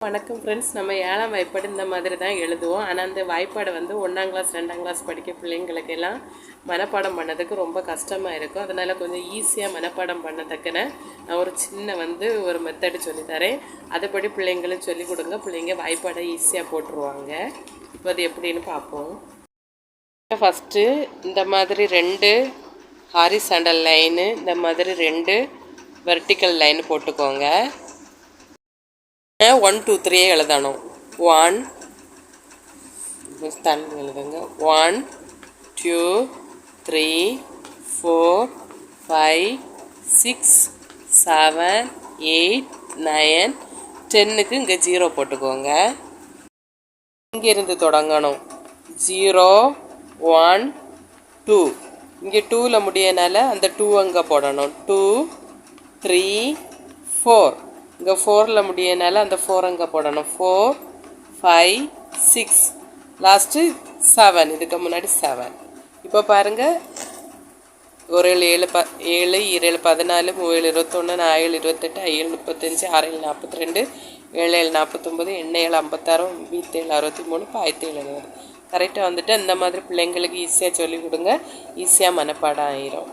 வணக்கம் ஃப்ரெண்ட்ஸ், நம்ம 7ஆம் வாய்ப்பாடு இந்த மாதிரி தான் எழுதுவோம். ஆனால் அந்த வாய்ப்பாடை வந்து 1ஆம் கிளாஸ் 2ஆம் கிளாஸ் படிக்க பிள்ளைங்களுக்கெல்லாம் மனப்பாடம் பண்ணதுக்கு ரொம்ப கஷ்டமாக இருக்கும். அதனால் கொஞ்சம் ஈஸியாக மனப்பாடம் பண்ணத்தக்கன நான் ஒரு சின்ன ஒரு மெத்தடு சொல்லித்தரேன். அதுபடி பிள்ளைங்களுக்கு சொல்லிக் கொடுங்க. பிள்ளைங்க வாய்ப்பாடை ஈஸியாக போட்டுருவாங்க. இப்போ அது எப்படின்னு பார்ப்போம். ஃபஸ்ட்டு இந்த மாதிரி 2 ஹாரிசாண்டல் லைனு, இந்த மாதிரி 2 வெர்டிக்கல் லைன் போட்டுக்கோங்க. 1 2 3 எழுதணும். 1 எழுதுங்க. 1 2 3 4 5 6 7 8 9 10க்கு இங்கே 0 போட்டுக்கோங்க. இங்கேருந்து தொடங்கணும். 0 1 2 இங்கே 2ல் முடியனால அந்த 2 அங்கே போடணும். 2 3 4 இங்கே 4ல் முடியனால அந்த 4 அங்கே போடணும். 4 5 6 லாஸ்ட்டு 7, இதுக்கு முன்னாடி 7. இப்போ பாருங்கள், 1 7 7 2 14 3 21 4 28 5 35 6 42 7 49 8 56 27 63 17 40 கரெக்டாக வந்துட்டு இந்த மாதிரி பிள்ளைங்களுக்கு ஈஸியாக சொல்லிக் கொடுங்க. ஈஸியாக மனப்பாடம் ஆயிரும்.